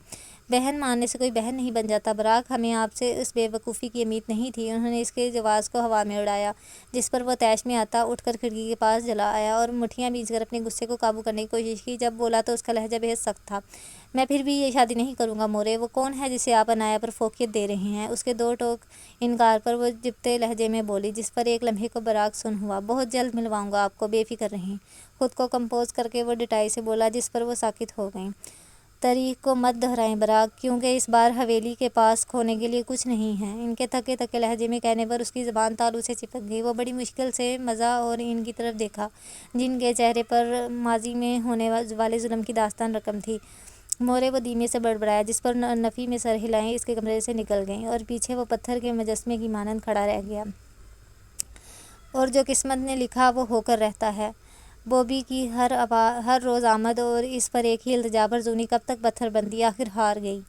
بہن ماننے سے کوئی بہن نہیں بن جاتا براق، ہمیں آپ سے اس بے وقوفی کی امید نہیں تھی۔ انہوں نے اس کے جواز کو ہوا میں اڑایا، جس پر وہ طیش میں آتا اٹھ کر کھڑکی کے پاس چلا آیا اور مٹھیاں بیچ کر اپنے غصے کو قابو کرنے کی کوشش کی۔ جب بولا تو اس کا لہجہ بے حد سخت تھا۔ میں پھر بھی یہ شادی نہیں کروں گا مورے۔ وہ کون ہے جسے آپ عنایا پر فوقیت دے رہے ہیں؟ اس کے دو ٹوک انکار پر وہ جبتے لہجے میں بولی، جس پر ایک لمحے کو براق سن ہوا۔ بہت جلد ملواؤں گا آپ کو، بے فکر رہیں۔ خود کو کمپوز کر کے وہ ڈٹائی سے بولا، جس پر وہ ساکت ہو گئیں۔ طریق کو مت دہرائیں براق، کیونکہ اس بار حویلی کے پاس کھونے کے لیے کچھ نہیں ہے۔ ان کے تھکے تھکے لہجے میں کہنے پر اس کی زبان تالو سے چپک گئی۔ وہ بڑی مشکل سے مزہ اور ان کی طرف دیکھا، جن کے چہرے پر ماضی میں ہونے والے ظلم کی داستان رقم تھی۔ مورے وہ دھیمے سے بڑبڑایا، جس پر نفی میں سر ہلائیں اس کے کمرے سے نکل گئیں، اور پیچھے وہ پتھر کے مجسمے کی مانند کھڑا رہ گیا۔ اور جو قسمت نے لکھا وہ ہو کر رہتا ہے۔ بوبی کی ہر روز آمد اور اس پر ایک ہی التجا پر زونی کب تک پتھر بنتی، آخر ہار گئی۔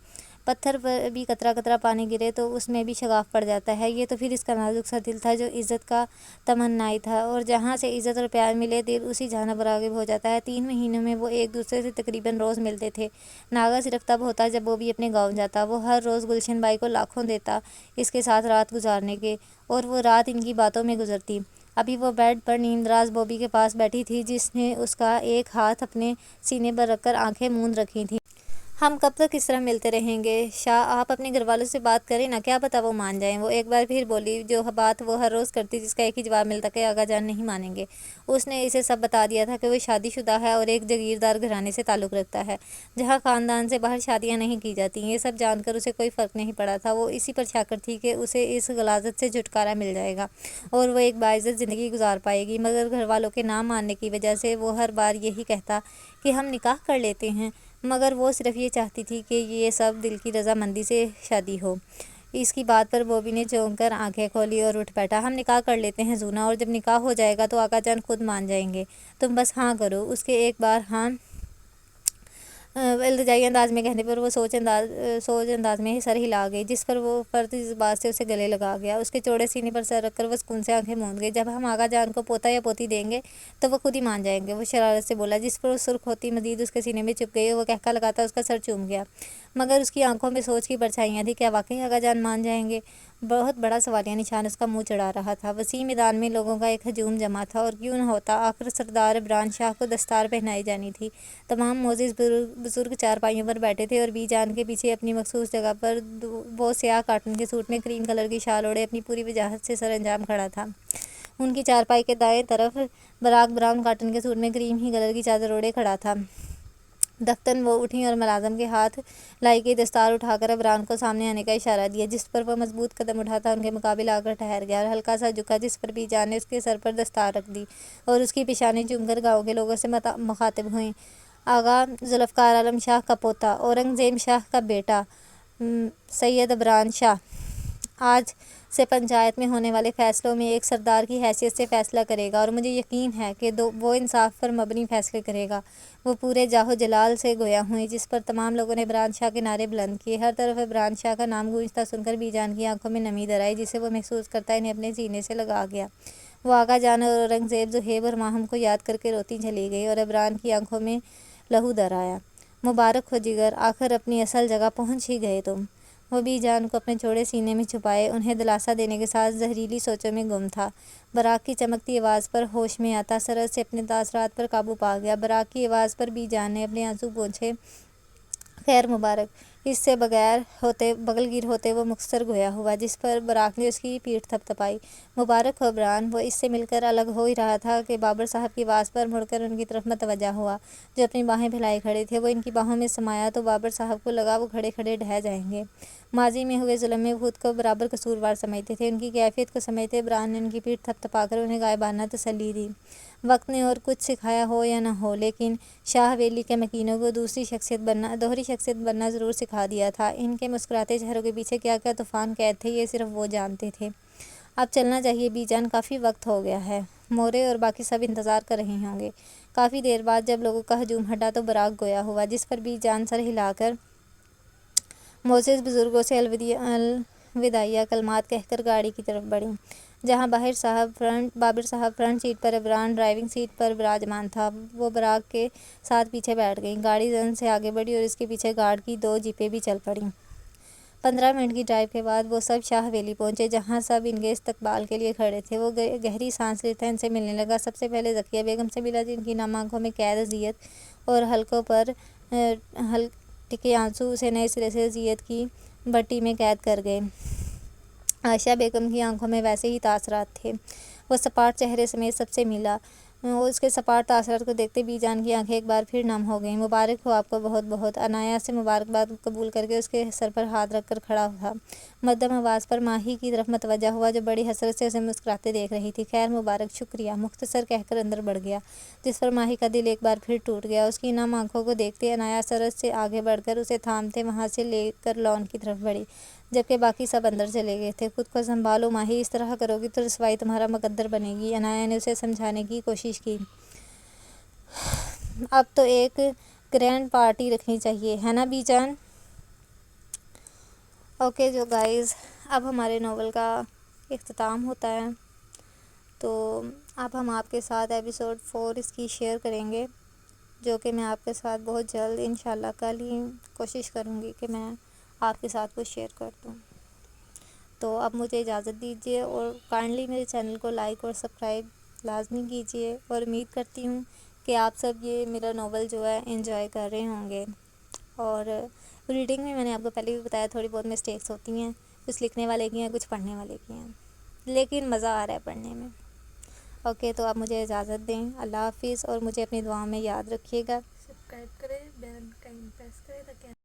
پتھر پر بھی قطرہ قطرہ پانی گرے تو اس میں بھی شگاف پڑ جاتا ہے۔ یہ تو پھر اس کا نازک سا دل تھا جو عزت کا تمنائی تھا، اور جہاں سے عزت اور پیار ملے دل اسی جانب راغب ہو جاتا ہے۔ 3 مہینوں میں وہ ایک دوسرے سے تقریباً روز ملتے تھے۔ ناغہ صرف تب ہوتا جب بوبی اپنے گاؤں جاتا۔ وہ ہر روز گلشن بائی کو لاکھوں دیتا اس کے ساتھ رات گزارنے کے، اور وہ رات ان کی باتوں میں گزرتی۔ ابھی وہ بیڈ پر نیندراز بوبی کے پاس بیٹھی تھی، جس نے اس کا ایک ہاتھ اپنے سینے پر رکھ کر آنکھیں موند رکھی تھیں۔ ہم کب تک اس طرح ملتے رہیں گے؟ شاہ، آپ اپنے گھر والوں سے بات کریں نا، کیا پتہ وہ مان جائیں۔ وہ ایک بار پھر بولی، جو بات وہ ہر روز کرتی، جس کا ایک ہی جواب ملتا کہ آغا جان نہیں مانیں گے۔ اس نے اسے سب بتا دیا تھا کہ وہ شادی شدہ ہے اور ایک جاگیردار گھرانے سے تعلق رکھتا ہے، جہاں خاندان سے باہر شادیاں نہیں کی جاتیں۔ یہ سب جان کر اسے کوئی فرق نہیں پڑا تھا۔ وہ اسی پر شاکر تھی کہ اسے اس غلاظت سے چھٹکارا مل جائے گا اور وہ ایک باعزت زندگی گزار پائے گی، مگر گھر والوں کے نہ ماننے کی وجہ سے وہ ہر بار یہی کہتا کہ ہم نکاح کر لیتے ہیں، مگر وہ صرف یہ چاہتی تھی کہ یہ سب دل کی رضامندی سے شادی ہو۔ اس کی بات پر بوبی نے چونک کر آنکھیں کھولی اور اٹھ بیٹھا۔ ہم نکاح کر لیتے ہیں زونا، اور جب نکاح ہو جائے گا تو آقا جان خود مان جائیں گے، تم بس ہاں کرو۔ اس کے ایک بار ہاں التجائی انداز میں کہنے پر وہ سوچ انداز میں سر ہلا گئی، جس پر وہ فرط جذبات سے اسے گلے لگا گیا۔ اس کے چوڑے سینے پر سر رکھ کر وہ سکون سے آنکھیں موند گئی۔ جب ہم آقا جان کو پوتا یا پوتی دیں گے تو وہ خود ہی مان جائیں گے، وہ شرارت سے بولا، جس پر وہ سرخ ہوتی مزید اس کے سینے میں چپک گئی اور وہ قہقہہ لگاتا اس کا سر چوم گیا، مگر اس کی آنکھوں میں سوچ کی پرچھائیاں تھیں۔ کیا واقعی آقا جان مان جائیں گے؟ بہت بڑا سوالیہ نشان اس کا منہ چڑھا رہا تھا۔ وسیع میدان میں لوگوں کا ایک ہجوم جمع تھا، اور کیوں نہ ہوتا، آخر سردار عمران شاہ کو دستار پہنائی جانی تھی۔ تمام معزز بزرگ چارپائیوں پر بیٹھے تھے، اور بی جان کے پیچھے اپنی مخصوص جگہ پر وہ سیاہ کاٹن کے سوٹ میں کریم کلر کی شال اوڑھے اپنی پوری وجاہت سے سر انجام کھڑا تھا۔ ان کی چارپائی کے دائیں طرف براق براؤن کاٹن کے سوٹ میں کریم ہی کلر کی چادر اوڑھے کھڑا تھا۔ دفتن وہ اٹھیں اور ملازم کے ہاتھ لائی گئی دستار اٹھا کر عمران کو سامنے آنے کا اشارہ دیا، جس پر وہ مضبوط قدم اٹھاتا ان کے مقابل آ کر ٹھہر گیا اور ہلکا سا جھکا، جس پر بی جان نے اس کے سر پر دستار رکھ دی اور اس کی پیشانی چوم کر گاؤں کے لوگوں سے مخاطب ہوئیں۔ آغا ذوالفقار عالم شاہ کا پوتا، اورنگزیب شاہ کا بیٹا سید عمران شاہ، آج سے پنچایت میں ہونے والے فیصلوں میں ایک سردار کی حیثیت سے فیصلہ کرے گا، اور مجھے یقین ہے کہ وہ انصاف پر مبنی فیصلے کرے گا۔ وہ پورے جاہ و جلال سے گویا ہوئیں، جس پر تمام لوگوں نے عمران شاہ کے نعرے بلند کیے۔ ہر طرف عمران شاہ کا نام گونجتا سن کر بی جان کی آنکھوں میں نمی در آئی، جسے وہ محسوس کرتا انہیں اپنے سینے سے لگا گیا۔ وہ آقا جان اور اورنگزیب، زہیب اور ماہم کو یاد کر کے روتی چلی گئی، اور عمران کی آنکھوں میں لہو در آیا۔ مبارک ہو جگر، آخر اپنی اصل جگہ پہنچ ہی گئے تم۔ وہ بی جان کو اپنے چوڑے سینے میں چھپائے انہیں دلاسا دینے کے ساتھ زہریلی سوچوں میں گم تھا۔ براق کی چمکتی آواز پر ہوش میں آتا سرحد سے اپنے تاثرات پر قابو پا گیا۔ براق کی آواز پر بی جان نے اپنے آنسو پوچھے، خیر مبارک۔ اس سے بغل گیر ہوتے وہ مختصر گویا ہوا، جس پر براق نے اس کی پیٹھ تھپ تھپائی۔ مبارک ہو عمران۔ وہ اس سے مل کر الگ ہو ہی رہا تھا کہ بابر صاحب کی آواز پر مڑ کر ان کی طرف متوجہ ہوا، جو اپنی باہیں پھیلائے کھڑے تھے۔ وہ ان کی باہوں میں سمایا تو بابر صاحب کو لگا وہ کھڑے کھڑے ڈھہ جائیں گے۔ ماضی میں ہوئے ظلم میں خود کو برابر قصوروار سمجھتے تھے۔ ان کی کیفیت کو سمجھتے عمران نے ان کی پیٹھ تھپ تھپا کر انہیں غائبانہ تسلی دی۔ وقت نے اور کچھ سکھایا ہو یا نہ ہو، لیکن شاہ حویلی کے مکینوں کو دوہری شخصیت بننا ضرور سکھا دیا تھا۔ ان کے مسکراتے چہروں کے پیچھے کیا کیا طوفان قید تھے، یہ صرف وہ جانتے تھے۔ اب چلنا چاہیے بی جان، کافی وقت ہو گیا ہے۔ مورے اور باقی سب انتظار کر رہے ہوں گے۔ کافی دیر بعد جب لوگوں کا ہجوم ہٹا تو براق گویا ہوا، جس پر بی جان سر ہلا کر معزز بزرگوں سے الوداعیہ کلمات کہہ کر گاڑی کی طرف بڑھیں، جہاں بابر صاحب فرنٹ سیٹ پر، عمران ڈرائیونگ سیٹ پر براجمان تھا۔ وہ براق کے ساتھ پیچھے بیٹھ گئیں۔ گاڑی زن سے آگے بڑھی اور اس کے پیچھے گارڈ کی 2 جیپیں بھی چل پڑیں۔ 15 منٹ کی ڈرائیو کے بعد وہ سب شاہ حویلی پہنچے، جہاں سب ان کے استقبال کے لیے کھڑے تھے۔ وہ گہری سانس لیتا ان سے ملنے لگا۔ سب سے پہلے ذکیہ بیگم سے ملا، جن کی نم آنکھوں میں قید اذیت اور حلقوں پر ٹکے آنسو اسے نئے سرے سے اذیت کی بھٹی میں قید کر گئے۔ عائشہ بیگم کی آنکھوں میں ویسے ہی تاثرات تھے۔ وہ سپاٹ چہرے سمیت سب سے ملا۔ اس کے سپاٹ تاثرات کو دیکھتے بی جان کی آنکھیں ایک بار پھر نم ہو گئیں۔ مبارک ہو آپ کو بہت بہت۔ عنایہ سے مبارکباد قبول کر کے اس کے سر پر ہاتھ رکھ کر کھڑا تھا۔ مدھم آواز پر ماہی کی طرف متوجہ ہوا جو بڑی حسرت سے اسے مسکراتے دیکھ رہی تھی۔ خیر مبارک، شکریہ، مختصر کہہ کر اندر بڑھ گیا، جس پر ماہی کا دل ایک بار پھر ٹوٹ گیا۔ اس کی نم آنکھوں کو دیکھتے عنایہ سرس سے آگے بڑھ کر اسے تھامتے وہاں سے لے کر لان کی طرف بڑھی، جبکہ باقی سب اندر چلے گئے تھے۔ خود کو سنبھالو ماہی، اس طرح کرو گی تو رسوائی تمہارا مقدر بنے گی۔ عنایہ نے اسے سمجھانے کی کوشش کی۔ اب تو ایک گرینڈ پارٹی رکھنی چاہیے، ہے نا بی جان؟ اوکے جو گائز، اب ہمارے ناول کا اختتام ہوتا ہے، تو اب ہم آپ کے ساتھ ایپیسوڈ 4 اس کی شیئر کریں گے، جو کہ میں آپ کے ساتھ بہت جلد انشاءاللہ کل ہی کوشش کروں گی کہ میں آپ کے ساتھ کچھ شیئر کر دوں۔ تو اب مجھے اجازت دیجیے، اور کائنڈلی میرے چینل کو لائک اور سبسکرائب لازمی کیجیے، اور امید کرتی ہوں کہ آپ سب یہ میرا ناول جو ہے انجوائے کر رہے ہوں گے۔ اور ریڈنگ میں نے آپ کو پہلے بھی بتایا تھوڑی بہت مسٹیکس ہوتی ہیں، کچھ لکھنے والے کی ہیں، کچھ پڑھنے والے کی ہیں، لیکن مزہ آ رہا ہے پڑھنے میں۔ اوکے، تو آپ مجھے اجازت دیں، اللہ حافظ، اور مجھے اپنی دعاؤں میں یاد رکھیے گا۔ سبسکرائب کریں، بیل آئیکن پریس کریں تاکہ